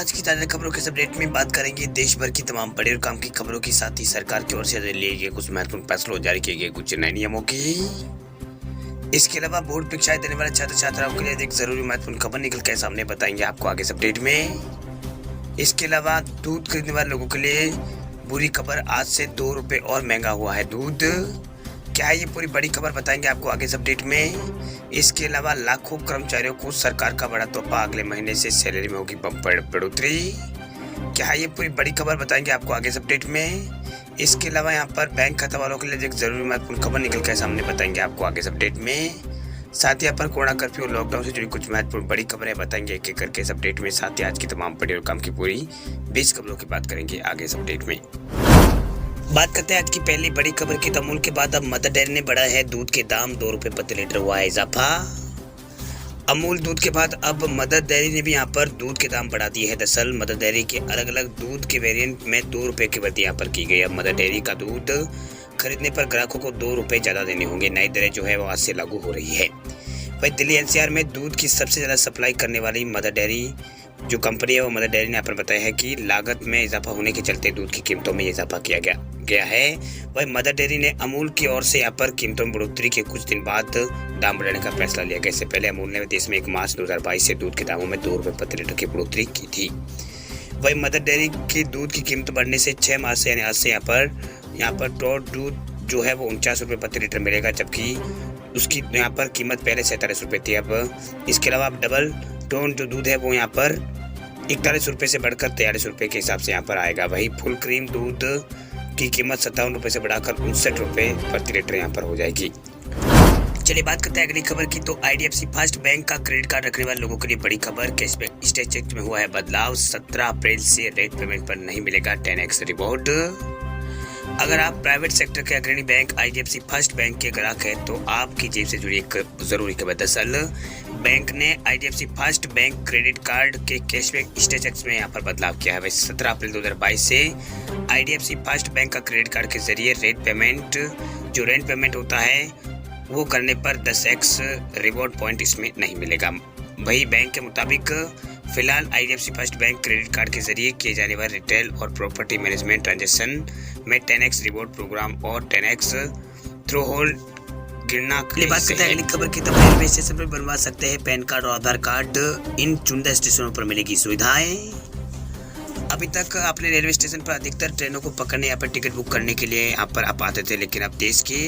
आज की ताजा खबरों के अपडेट में बात करेंगे देश भर की तमाम बड़ी और काम की खबरों के साथ ही सरकार की ओर से लिए गए कुछ महत्वपूर्ण फैसलों जारी किए गए कुछ नए नियमों की। इसके अलावा बोर्ड परीक्षाएं देने वाले छात्र छात्राओं के लिए एक जरूरी महत्वपूर्ण खबर निकल कर सामने बताएंगे आपको आगे इस अपडेट में। इसके अलावा दूध खरीदने वाले लोगों के लिए बुरी खबर, आज से 2 रुपए और महंगा हुआ है दूध। क्या है ये पूरी बड़ी खबर बताएंगे आपको आगे इस अपडेट में। इसके अलावा लाखों कर्मचारियों को सरकार का बड़ा तोहफा, अगले महीने से सैलरी में होगी बम्पर बढ़ोतरी। क्या है ये पूरी बड़ी खबर बताएंगे आपको आगे इस अपडेट में। इसके अलावा यहाँ पर बैंक खाता वालों के लिए एक जरूरी महत्वपूर्ण खबर निकल कर सामने बताएंगे आपको आगे इस अपडेट में। साथ ही यहाँ पर कोरोना कर्फ्यू और लॉकडाउन से जुड़ी कुछ महत्वपूर्ण बड़ी खबरें बताएंगे एक एक करके इस अपडेट में। साथ ही आज की तमाम बड़ी और काम की पूरी 20 खबरों की बात करेंगे आगे इस अपडेट में। बात करते हैं आज की पहली बड़ी खबर की। अमूल के बाद अब मदर डेयरी ने बढ़ाया है दूध के दाम, 2 रुपए प्रति लीटर हुआ है इजाफा। अमूल दूध के बाद अब मदर डेयरी ने भी यहाँ पर दूध के दाम बढ़ा दिए हैं। दरअसल मदर डेयरी के अलग अलग दूध के वेरिएंट में 2 रुपए की वृद्धि यहाँ पर की गई है। अब मदर डेयरी का दूध खरीदने पर ग्राहकों को 2 रुपए ज्यादा देने होंगे। नई दरें जो है वो आज से लागू हो रही है। वही दिल्ली एनसीआर में दूध की सबसे ज्यादा सप्लाई करने वाली मदर डेयरी जो कंपनी है वो मदर डेयरी ने यहाँ पर बताया है कि लागत में इजाफा होने के चलते दूध की कीमतों में इजाफा किया गया है। वही मदर डेयरी ने अमूल की ओर से यहाँ पर कीमतों में बढ़ोतरी के कुछ दिन बाद दाम बढ़ाने का फैसला लिया गया। इससे पहले अमूल ने देश में 1 मार्च 2022 से दूध के दामों में 2 रुपए प्रति लीटर की बढ़ोतरी की थी। वही मदर डेयरी की दूध की कीमत बढ़ने से 6 मार्च से यानी आज से यहाँ पर टोट दूध जो है वो 49 रुपए प्रति लीटर मिलेगा, जबकि उसकी यहाँ पर कीमत पहले 47 रुपए थी। अब इसके अलावा अब डबल टोन जो दूध है वो यहाँ पर 41 रुपए से बढ़कर 43 रुपए के हिसाब से यहाँ पर आएगा। वही फुल क्रीम दूध की कीमत 57 रुपए से बढ़ाकर 59 रुपए प्रति लीटर यहाँ पर हो जाएगी। चलिए बात करते हैं अगली खबर की। तो आईडीएफसी फर्स्ट बैंक का क्रेडिट कार्ड रखने वाले लोगों के लिए बड़ी खबर, कैशबैक स्ट्रक्चर में हुआ है बदलाव। 17 अप्रैल से रेट पेमेंट पर नहीं मिलेगा 10x रिवॉर्ड। अगर आप प्राइवेट सेक्टर के अग्रणी बैंक आईडीएफसी फर्स्ट बैंक के ग्राहक हैं तो आपकी जेब से जुड़ी एक जरूरी खबर। दरअसल बैंक ने IDFC first bank credit card के कैशबैक स्ट्रक्चर में यहाँ पर बदलाव किया है। वैसे 17 अप्रैल 2022 से आईडीएफसी फर्स्ट बैंक का क्रेडिट कार्ड के जरिए रेंट पेमेंट होता है वो करने पर 10x रिवॉर्ड पॉइंट इसमें नहीं मिलेगा। वही बैंक के मुताबिक फिलहाल IDFC first bank credit card के जरिए किए जाने वाले रिटेल और प्रॉपर्टी मैनेजमेंट ट्रांजैक्शन में 10x रिवॉर्ड प्रोग्राम और 10x थ्रो होल्ड गिरना। बात करते हैं अगली खबर की। तो रेलवे स्टेशन पर बनवा सकते हैं पैन कार्ड और आधार कार्ड, इन चुनिंदा स्टेशनों पर मिलेगी सुविधाएं। अभी तक आपने रेलवे स्टेशन पर अधिकतर ट्रेनों को पकड़ने या पर टिकट बुक करने के लिए यहाँ पर आप आते थे, लेकिन अब देश के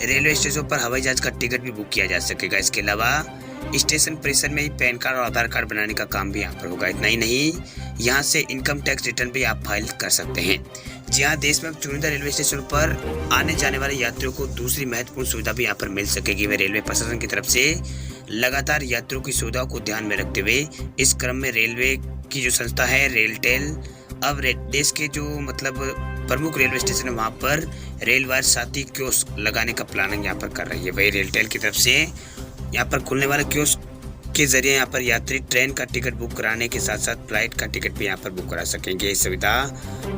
रेलवे स्टेशनों पर हवाई जहाज का टिकट भी बुक किया जा सकेगा। इसके अलावा स्टेशन परिसर में ही पैन कार्ड और आधार कार्ड बनाने का काम भी यहाँ पर होगा। इतना ही नहीं, यहाँ से इनकम टैक्स रिटर्न भी आप फाइल कर सकते हैं। जी हाँ, देश में चुनिंदा रेलवे स्टेशन पर आने जाने वाले यात्रियों को दूसरी महत्वपूर्ण सुविधा भी यहाँ पर मिल सकेगी। वह रेलवे प्रशासन की तरफ से लगातार यात्रियों की सुविधाओं को ध्यान में रखते हुए इस क्रम में रेलवे की जो संस्था है रेलटेल अब देश के जो प्रमुख रेलवे स्टेशन है वहाँ पर रेल वायर साथी कियोस्क लगाने का प्लानिंग यहाँ पर कर रही है। वही रेलटेल की तरफ से यहाँ पर खुलने वाले कियोस्क के जरिए यहाँ पर यात्री ट्रेन का टिकट बुक कराने के साथ साथ फ्लाइट का टिकट भी यहाँ पर बुक करा सकेंगे। इस सुविधा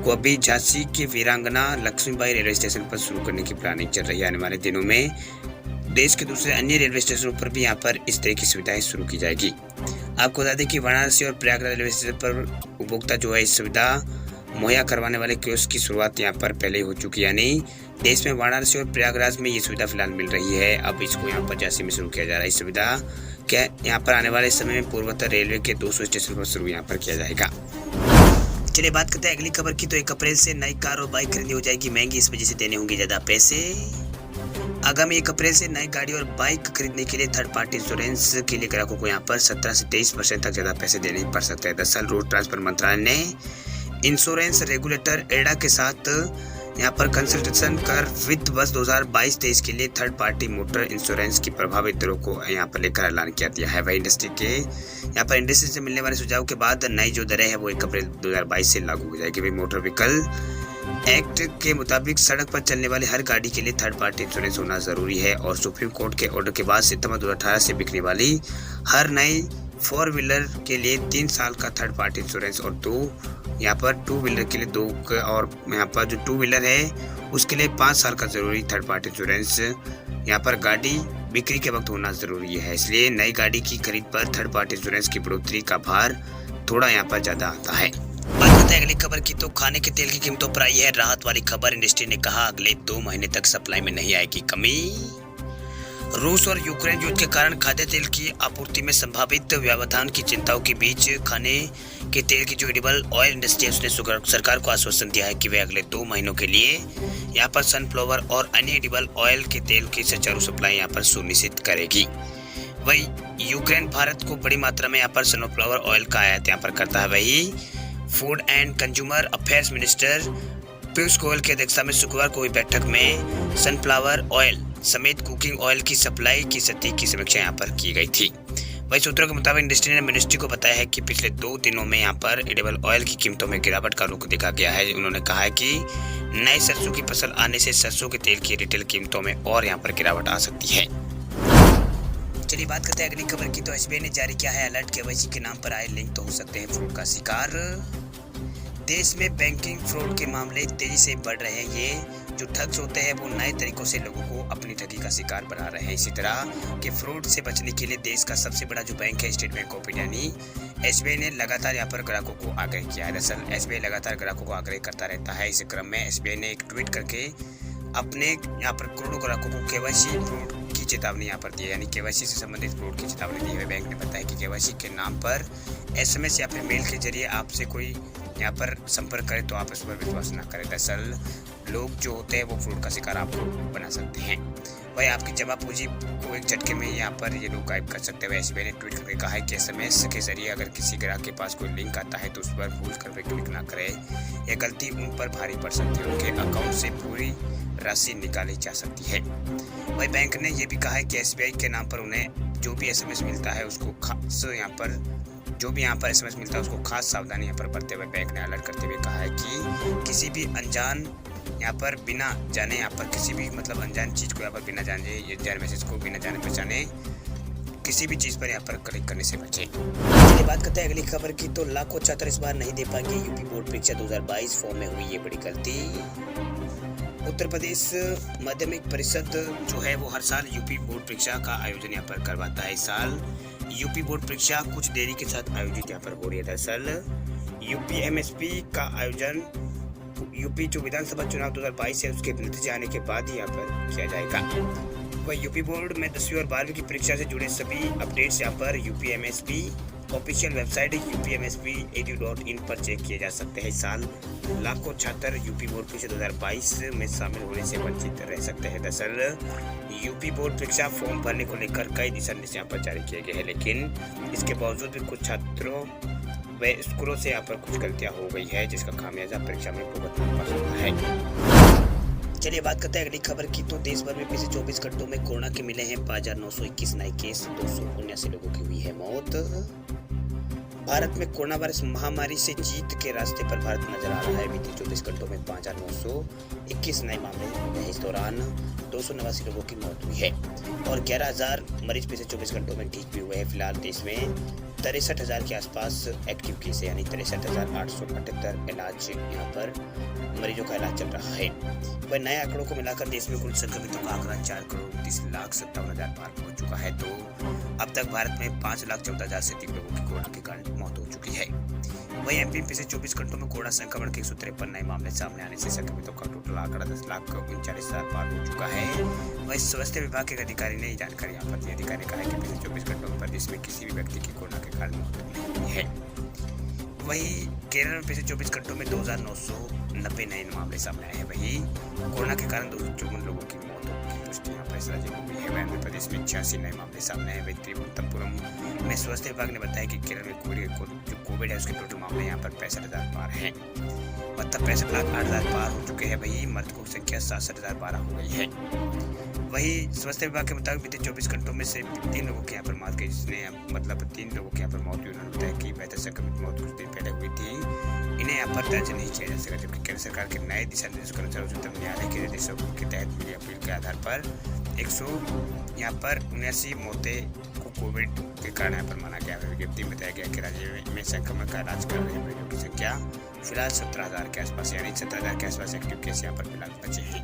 को अभी झांसी के वीरांगना लक्ष्मीबाई रेलवे स्टेशन पर शुरू करने की प्लानिंग चल रही है। आने वाले दिनों में देश के दूसरे अन्य रेलवे स्टेशनों पर भी यहाँ पर इस तरह की सुविधाएं शुरू की जाएगी। आपको बता दें कि वाराणसी और प्रयागराज रेलवे स्टेशन पर उपभोक्ता जो है इस सुविधा मुहैया करवाने वाले कियोस्क की शुरुआत यहाँ पर पहले हो चुकी है। यानी देश में वाराणसी और प्रयागराज में ये सुविधा फिलहाल मिल रही है, अब इसको यहाँ पर झांसी में शुरू किया जा रहा है। इस सुविधा क्या यहाँ पर आने वाले समय में पूर्वोत्तर रेलवे के 200 स्टेशन पर शुरू यहाँ पर किया जाएगा। चलिए बात करते हैं अगली खबर की। तो 1 अप्रैल से नई कार और बाइक खरीदनी हो जाएगी महंगी, इस वजह से देने होंगे ज्यादा पैसे। आगामी 1 अप्रैल से नई गाड़ी और बाइक खरीदने के लिए थर्ड पार्टी इंश्योरेंस के लिए ग्राहकों को यहाँ पर 17 से 23% तक ज्यादा पैसे देने पड़ सकते हैं। दरअसल रोड ट्रांसपोर्ट मंत्रालय ने इंश्योरेंस रेगुलेटर एडा के साथ यहाँ पर कंसल्टेशन कर वित्त वर्ष 2022-23 के लिए थर्ड पार्टी मोटर इंश्योरेंस की प्रभावित दरों को यहाँ पर लेकर ऐलान किया दिया है। वही इंडस्ट्री से मिलने वाले सुझाव के बाद नई जो दरें है वो 1 अप्रैल 2022 से लागू हो जाएगी। वही मोटर व्हीकल एक्ट के मुताबिक सड़क पर चलने वाली हर गाड़ी के लिए थर्ड पार्टी इंश्योरेंस होना जरूरी है और सुप्रीम कोर्ट के ऑर्डर के बाद सितंबर 2018 से बिकने वाली हर नई 4 व्हीलर के लिए 3 साल का थर्ड पार्टी इंश्योरेंस और 2 व्हीलर के लिए 2 और यहाँ पर जो 2 व्हीलर है उसके लिए 5 साल का जरूरी थर्ड पार्टी इंश्योरेंस यहाँ पर गाड़ी बिक्री के वक्त होना जरूरी है। इसलिए नई गाड़ी की खरीद पर थर्ड पार्टी इंश्योरेंस की बढ़ोतरी का भार थोड़ा यहाँ पर ज्यादा आता है। बात करते हैं अगली खबर की, तो खाने के तेल की कीमतों पर आई है राहत वाली खबर। इंडस्ट्री ने कहा अगले 2 महीने तक सप्लाई में नहीं आएगी कमी। रूस और यूक्रेन युद्ध के कारण खाद्य तेल की आपूर्ति में संभावित व्यवधान की चिंताओं के बीच खाने के तेल की जो एडिबल ऑयल इंडस्ट्री है उसने सरकार को आश्वासन दिया है कि वे अगले 2 महीनों के लिए यहाँ पर सनफ्लावर और अन्य एडिबल ऑयल के तेल की सुचारू सप्लाई यहाँ पर सुनिश्चित करेगी। वही यूक्रेन भारत को बड़ी मात्रा में यहाँ पर सनफ्लावर ऑयल का आयात यहाँ पर करता है। वही food and consumer affairs minister Piyush Goyal की अध्यक्षता में शुक्रवार को हुई बैठक में सनफ्लावर ऑयल समेत कुकिंग ऑयल की सप्लाई की स्थिति की समीक्षा यहाँ पर की गई थी। वही सूत्रों के मुताबिक इंडस्ट्री ने मिनिस्ट्री को बताया है कि पिछले 2 दिनों में यहाँ पर एडिबल ऑयल की कीमतों में गिरावट का रुख देखा गया है। उन्होंने कहा है कि नए सरसों की फसल आने से सरसों के तेल की रिटेल कीमतों में और यहाँ पर गिरावट आ सकती है। चलिए बात करते हैं अगली खबर की, तो एसबीआई ने जारी किया है अलर्ट। केवाईसी के नाम पर आए लिंक तो हो सकते हैं फ्रॉड का शिकार। देश में बैंकिंग फ्रॉड के मामले तेजी से बढ़ रहे हैं। ये जो ठग्स होते हैं वो नए तरीकों से लोगों को अपनी ठगी का शिकार बना रहे हैं। इसी तरह के फ्रॉड से बचने के लिए देश का सबसे बड़ा जो बैंक है स्टेट बैंक ऑफ इंडिया यानी एसबीआई ने लगातार यहाँ पर ग्राहकों को आग्रह किया है। दरअसल एसबीआई लगातार ग्राहकों को आग्रह करता रहता है। इस क्रम में एसबीआई ने एक ट्वीट करके अपने यहाँ पर करोड़ों ग्राहकों को केवाईसी फ्रॉड की चेतावनी यहाँ पर दी है, यानी केवाईसी से संबंधित फ्रॉड की चेतावनी दी है। बैंक ने बताया कि केवाईसी के नाम पर एसएमएस या फिर मेल के जरिए आपसे कोई यहाँ पर संपर्क करे तो आप इस पर विश्वास न करें। दरअसल लोग जो होते हैं वो फ्रॉड का शिकार आपको बना सकते हैं। वही आपकी जमा पूंजी को एक झटके में यहाँ पर ये लोग गायब कर सकते हैं। एसबीआई ने ट्वीट करके कहा है कि एसएमएस के जरिए अगर किसी ग्राहक के पास कोई लिंक आता है तो उस पर भूल कर वे क्लिक ना करें। यह गलती उन पर भारी पड़ सकती है, उनके अकाउंट से पूरी राशि निकाली जा सकती है। वही बैंक ने यह भी कहा है कि एसबीआई के नाम पर उन्हें जो भी एसएमएस मिलता है उसको खास एसएमएस मिलता है उसको खास सावधानी यहाँ पर बरतते हुए बैंक ने अलर्ट करते हुए कहा है कि किसी भी अनजान यहाँ पर बिना जाने यहाँ पर किसी भी मतलब अनजान चीज को यहाँ पर बिना जाने ये मैसेज को बिना जाने पहचाने किसी भी चीज पर यहाँ पर क्लिक करने से बचे। चलिए बात करते हैं अगली खबर की, तो लाखों छात्र इस बार नहीं दे पाएंगे यूपी बोर्ड परीक्षा 2022। फॉर्म में हुई ये बड़ी गलती। उत्तर प्रदेश माध्यमिक परिषद जो है वो हर साल यूपी बोर्ड परीक्षा का आयोजन यहाँ पर करवाता है। इस साल यूपी बोर्ड परीक्षा कुछ देरी के साथ आयोजित यहाँ पर हो रही है। दरअसल यूपी एमएसपी का आयोजन यूपी जो विधानसभा चुनाव 2022 है उसके नतीजे आने के बाद ही यहाँ पर किया जाएगा। वह यूपी बोर्ड में 10वीं और 12वीं की परीक्षा से जुड़े सभी अपडेट्स यहाँ पर UP MSP official website upmsp.edu.in पर चेक किए जा सकते हैं। इस साल लाखों छात्र यूपी बोर्ड परीक्षा 2022 में शामिल होने से वंचित रह सकते हैं। दरअसल यूपी बोर्ड परीक्षा फॉर्म भरने को लेकर कई दिशा निर्देश यहाँ पर जारी किए गए हैं, लेकिन इसके बावजूद भी कुछ छात्रों व स्कूलों से यहाँ पर कुछ गलतियाँ हो गई है जिसका खामियाजा परीक्षा में भुगतना पड़ सकता है। चलिए बात करते हैं अगली खबर की, तो देश भर में पिछले 24 घंटों में कोरोना के मिले हैं 5,921 नए केस, 279 लोगों की हुई है मौत। भारत में कोरोना वायरस महामारी से जीत के रास्ते पर भारत नजर आ रहा है। बीते 24 घंटों में 5,921 नए मामले हुए हैं। इस दौरान 289 लोगों की मौत हुई है और 11,000 मरीज पिछले 24 घंटों में ठीक भी हुए हैं। फिलहाल देश में 63,000 के आसपास एक्टिव केस है, यानी 63,878 इलाज यहाँ पर मरीजों का इलाज चल रहा है। वह नए आंकड़ों को मिलाकर देश में कुल संक्रमितों का आंकड़ा 4,29,57,000 पार पहुंच चुका है। तो अब तक भारत में 5,14,000 से अधिक लोगों की कोरोना के कारण मौत हो चुकी है। वहीं एमपी में पिछले 24 घंटों में कोरोना संक्रमण के 153 नए मामले सामने आने से संक्रमितों का टोटल आंकड़ा 10,39,000 पार हो चुका है। वहीं स्वास्थ्य विभाग के अधिकारी ने जानकारी यहाँ पर दी। अधिकारी ने कहा है कि पिछले 24 घंटों में प्रदेश में किसी भी व्यक्ति की कोरोना के कारण मौत नहीं हुई है। वहीं केरल में पिछले 24 घंटों में 2,990 नए मामले सामने आए हैं। वहीं कोरोना के कारण 254 लोगों की मौत की पुष्टि यहाँ पर इस राज्य में हुई है। आंध्र प्रदेश में 86 नए मामले सामने आए। वहीं त्रिवंतपुरम में स्वास्थ्य विभाग ने बताया कि केरल में कोविड है उसके टोटल मामले यहाँ पर 65,000 पार हैं, मतलब 65,08,000 पार हो चुके हैं। वहीं मृतकों की संख्या 67,012 हो गई है। वहीं स्वास्थ्य विभाग के मुताबिक बीते 24 घंटों में से 3 लोगों की यहाँ पर मौत गई, जिसने मतलब 3 लोगों की यहाँ पर मौत हुई। उन्होंने बताया कि बेहतर संक्रमित मौत कुछ दिन पहले हुई थी, इन्हें यहाँ पर दर्ज नहीं किया जा सका। जबकि केंद्र सरकार के नए दिशा निर्देशों के अनुसार उच्चतम न्यायालय के निर्देशों के तहत मिली अपील के आधार पर 179 मौतें को कोविड के कारण यहाँ पर माना गया है। विज्ञप्ति में बताया गया कि राज्य में संक्रमण का इलाज कर रहे मरीजों की संख्या फिलहाल 17,000 के आसपास, यानी 17,000 के आसपास एक्टिव केस यहाँ पर फिलहाल बचे हैं।